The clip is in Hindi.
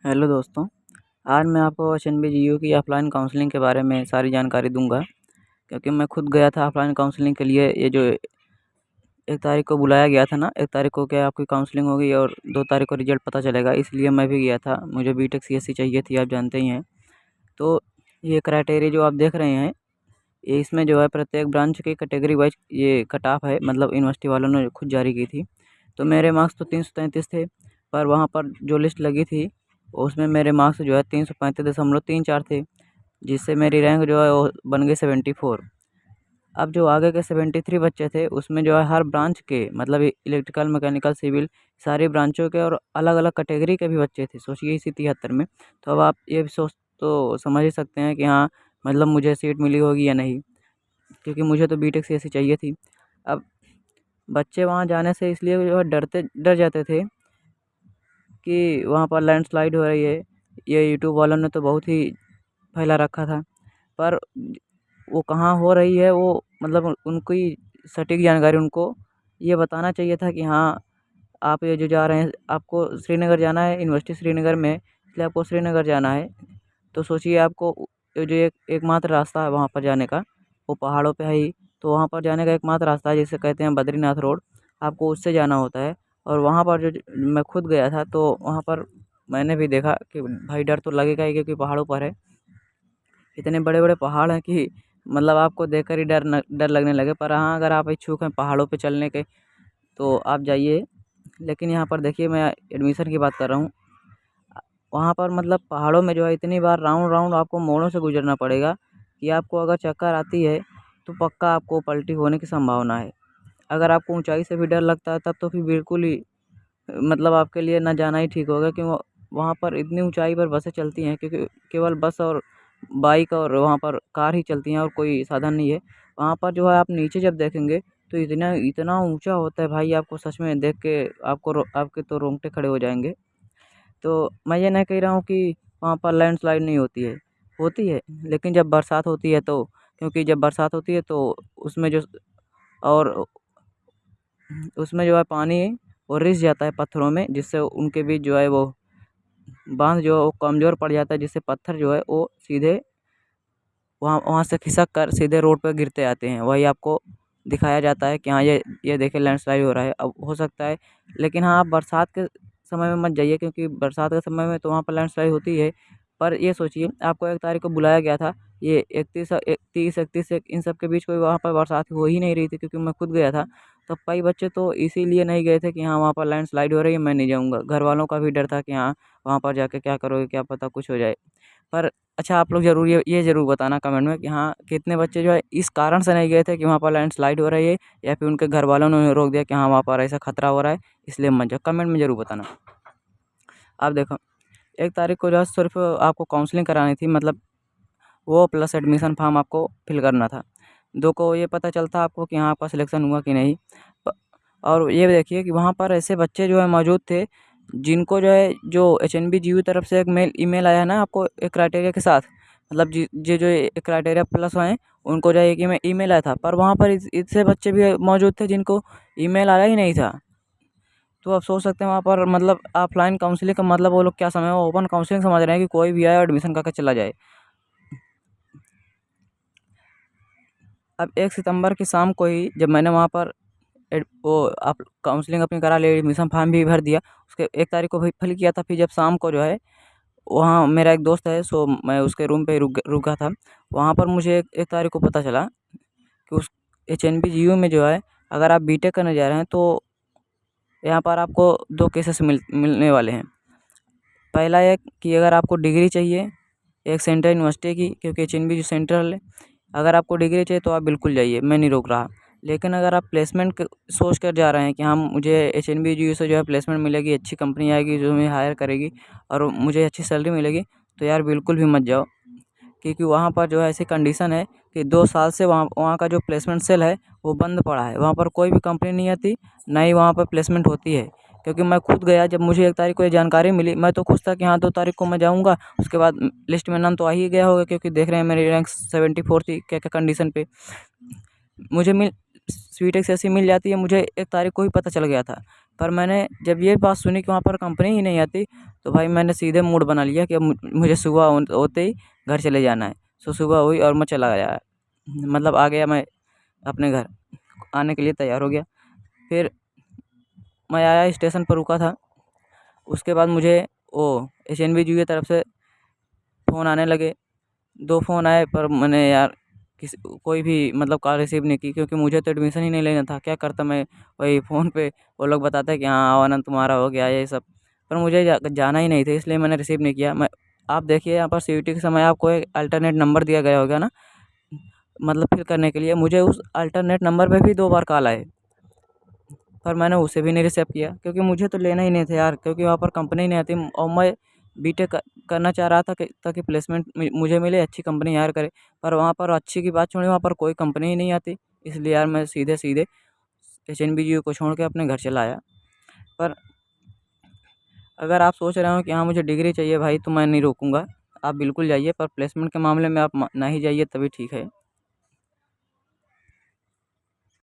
हेलो दोस्तों, आज मैं आपको एचएनबीजीयू की ऑफ़लाइन काउंसलिंग के बारे में सारी जानकारी दूँगा, क्योंकि मैं खुद गया था ऑफ़लाइन काउंसलिंग के लिए। ये जो 1 तारीख को बुलाया गया था ना, 1 तारीख को क्या आपकी काउंसलिंग होगी और 2 तारीख को रिज़ल्ट पता चलेगा, इसलिए मैं भी गया था। मुझे बीटेक सीएससी चाहिए थी, आप जानते ही हैं। तो ये क्राइटेरिया जो आप देख रहे हैं, ये इसमें जो है प्रत्येक ब्रांच की कैटेगरी वाइज़ ये कट ऑफ है, मतलब यूनिवर्सिटी वालों ने खुद जारी की थी। तो मेरे मार्क्स तो 333 थे, पर वहाँ पर जो लिस्ट लगी थी, उसमें मेरे मार्क्स जो है 335.34 थे, जिससे मेरी रैंक जो है वो बन गई 74। अब जो आगे के 73 बच्चे थे, उसमें जो है हर ब्रांच के मतलब इलेक्ट्रिकल, मैकेनिकल, सिविल सारी ब्रांचों के और अलग-अलग कैटेगरी के भी बच्चे थे, सोचिए इसी 73 में। तो अब आप ये भी समझ ही सकते हैं कि हाँ, मतलब मुझे सीट मिली होगी या नहीं, क्योंकि मुझे तो बीटेक सीएससी चाहिए थी। अब बच्चे वहाँ जाने से इसलिए जो है डर जाते थे कि वहाँ पर लैंडस्लाइड हो रही है। ये यूट्यूब वालों ने तो बहुत ही फैला रखा था, पर वो कहाँ हो रही है वो मतलब उनकी सटीक जानकारी उनको ये बताना चाहिए था कि हाँ, आप ये जो जा रहे हैं, आपको श्रीनगर जाना है, यूनिवर्सिटी श्रीनगर में है, इसलिए आपको श्रीनगर जाना है। तो सोचिए आपको ये जो एकमात्र रास्ता है वहाँ पर जाने का, वो पहाड़ों पे है ही। तो वहाँ पर जाने का एकमात्र रास्ता है जिसे कहते हैं बद्रीनाथ रोड, आपको उससे जाना होता है। और वहाँ पर जो मैं खुद गया था, तो वहाँ पर मैंने भी देखा कि भाई डर तो लगेगा ही, क्योंकि पहाड़ों पर है। इतने बड़े-बड़े पहाड़ हैं कि मतलब आपको देखकर ही डर लगने लगे। पर हाँ, अगर आप इच्छुक हैं पहाड़ों पे चलने के, तो आप जाइए। लेकिन यहाँ पर देखिए, मैं एडमिशन की बात कर रहा हूँ। वहाँ पर मतलब पहाड़ों में जो है इतनी बार राउंड-राउंड आपको मोड़ों से गुज़रना पड़ेगा कि आपको अगर चक्कर आती है, तो पक्का आपको पलटी होने की संभावना है। अगर आपको ऊँचाई से भी डर लगता है, तब तो फिर बिल्कुल ही मतलब आपके लिए ना जाना ही ठीक होगा, क्यों वहाँ पर इतनी ऊँचाई पर बसें चलती हैं, क्योंकि केवल बस और बाइक और वहाँ पर कार ही चलती हैं और कोई साधन नहीं है। वहाँ पर जो है आप नीचे जब देखेंगे, तो इतना इतना ऊँचा होता है भाई, आपको सच में देख के आपके तो रोंगटे खड़े हो जाएँगे। तो मैं ये नहीं कह रहा हूँ कि वहाँ पर लैंडस्लाइड नहीं होती है, होती है, लेकिन जब बरसात होती है तो, क्योंकि जब बरसात होती है तो उसमें जो और उसमें जो है पानी वो रिस जाता है पत्थरों में, जिससे उनके बीच जो है वो बाँध जो है वो कमज़ोर पड़ जाता है, जिससे पत्थर जो है वो सीधे वहाँ वहाँ से खिसक कर सीधे रोड पे गिरते आते हैं। वही आपको दिखाया जाता है कि हाँ, ये देखिए लैंडस्लाइड हो रहा है। अब हो सकता है, लेकिन हाँ, आप बरसात के समय में मत जाइए, क्योंकि बरसात के समय में तो वहाँ पर लैंडस्लाइड होती है। पर ये सोचिए, आपको 1 तारीख को बुलाया गया था, ये 30, 31 इन सब के बीच कोई वहाँ पर बरसात हो ही नहीं रही थी, क्योंकि मैं खुद गया था। तो कई बच्चे तो इसीलिए नहीं गए थे कि हाँ, वहाँ पर लैंडस्लाइड हो रही है, मैं नहीं जाऊँगा। घरवालों का भी डर था कि हाँ, वहाँ पर जाके क्या करोगे, क्या पता कुछ हो जाए। पर अच्छा, आप लोग ज़रूर ये ज़रूर बताना कमेंट में कि हाँ, कितने बच्चे जो है इस कारण से नहीं गए थे कि वहाँ पर लैंडस्लाइड हो रही है, या फिर उनके घरवालों ने रोक दिया कि हाँ, वहाँ पर ऐसा खतरा हो रहा है, इसलिए मत जाओ। कमेंट में ज़रूर बताना। अब देखो, 1 तारीख को जो है सिर्फ़ आपको काउंसलिंग करानी थी, मतलब वो प्लस एडमिशन फॉर्म आपको फिल करना था। 2 को ये पता चलता आपको कि हाँ, आपका सिलेक्शन हुआ कि नहीं। प और ये भी देखिए कि वहाँ पर ऐसे बच्चे जो है मौजूद थे, जिनको जो है जो एचएनबीजीयू तरफ से एक ईमेल आया है ना आपको एक क्राइटेरिया के साथ, मतलब जो एक क्राइटेरिया प्लस हैं, उनको जो है एक ईमेल आया था। पर वहाँ पर ऐसे बच्चे भी मौजूद थे जिनको ईमेल आया ही नहीं था। तो आप सोच सकते हैं वहाँ पर मतलब ऑफलाइन काउंसलिंग का मतलब वो लोग क्या समझ, वो ओपन काउंसलिंग समझ रहे हैं कि कोई भी आए और एडमिशन करके चला जाए। अब 1 सितंबर की शाम को ही जब मैंने वहाँ पर वो आप काउंसलिंग अपनी करा ली, एडमिशन फॉर्म भी भर दिया, उसके 1 तारीख को भी फिल किया था। फिर जब शाम को जो है वहाँ मेरा एक दोस्त है, सो मैं उसके रूम पे रुका था। वहाँ पर मुझे 1 तारीख को पता चला कि उस एचएनबीजीयू में जो है, अगर आप बीटेक करने जा रहे हैं, तो यहाँ पर आपको 2 केसेस मिलने वाले हैं। पहला एक कि अगर आपको डिग्री चाहिए एक सेंट्रल यूनिवर्सिटी की, क्योंकि एचएनबीजीयू सेंट्रल है। अगर आपको डिग्री चाहिए तो आप बिल्कुल जाइए, मैं नहीं रोक रहा। लेकिन अगर आप प्लेसमेंट सोच कर जा रहे हैं कि हाँ, मुझे एचएनबीजीयू से जो है प्लेसमेंट मिलेगी, अच्छी कंपनी आएगी जो हमें हायर करेगी और मुझे अच्छी सैलरी मिलेगी, तो यार बिल्कुल भी मत जाओ। क्योंकि वहाँ पर जो है ऐसी कंडीशन है कि 2 साल से वहाँ वहाँ का जो प्लेसमेंट सेल है वो बंद पड़ा है। वहाँ पर कोई भी कंपनी नहीं आती, ना ही वहाँ पर प्लेसमेंट होती है। क्योंकि मैं खुद गया, जब मुझे 1 तारीख को ये जानकारी मिली, मैं तो खुश था कि हाँ, 2 तारीख को मैं जाऊँगा। उसके बाद लिस्ट में नाम तो आ ही गया होगा, क्योंकि देख रहे हैं मेरी रैंक 74 थी क्या-क्या कंडीशन पे। मुझे सीटेट से ऐसी मिल जाती है, मुझे 1 तारीख को ही पता चल गया था। पर मैंने जब ये बात सुनी कि वहाँ पर कंपनी ही नहीं आती, तो भाई मैंने सीधे मूड बना लिया कि अब मुझे सुबह होते ही घर चले जाना है। सो सुबह हुई और मैं चला गया, मतलब आ गया मैं अपने घर, आने के लिए तैयार हो गया। फिर मैं आया, स्टेशन पर रुका था। उसके बाद मुझे वो एचएनबीयू की तरफ से फ़ोन आने लगे। 2 फ़ोन आए, पर मैंने यार किसी कोई भी मतलब कॉल रिसीव नहीं की, क्योंकि मुझे तो एडमिशन ही नहीं लेना था। क्या करता मैं वही फ़ोन पे, वो लोग बताते हैं कि हाँ आओ आनंद तुम्हारा हो गया ये सब, पर मुझे जाना ही नहीं था, इसलिए मैंने रिसीव नहीं किया। मैं आप देखिए यहाँ पर सीयूईटी के समय आपको एक अल्टरनेट नंबर दिया गया होगा ना, मतलब फिल करने के लिए। मुझे उस अल्टरनेट नंबर पे भी 2 बार कॉल आए, पर मैंने उसे भी नहीं रिसीव किया, क्योंकि मुझे तो लेना ही नहीं था यार, क्योंकि वहाँ पर कंपनी नहीं आती और मैं बीटेक करना चाह रहा था कि ताकि प्लेसमेंट मुझे मिले, अच्छी कंपनी हायर करे। पर वहाँ पर अच्छी की बात छोड़िए, वहाँ पर कोई कंपनी ही नहीं आती। इसलिए यार मैं सीधे-सीधे एचएनबीयू को छोड़ के अपने घर चला आया। पर अगर आप सोच रहे हो कि हाँ मुझे डिग्री चाहिए भाई, तो मैं नहीं रोकूँगा। आप बिल्कुल जाइए, पर प्लेसमेंट के मामले में आप ना ही जाइए तभी ठीक है।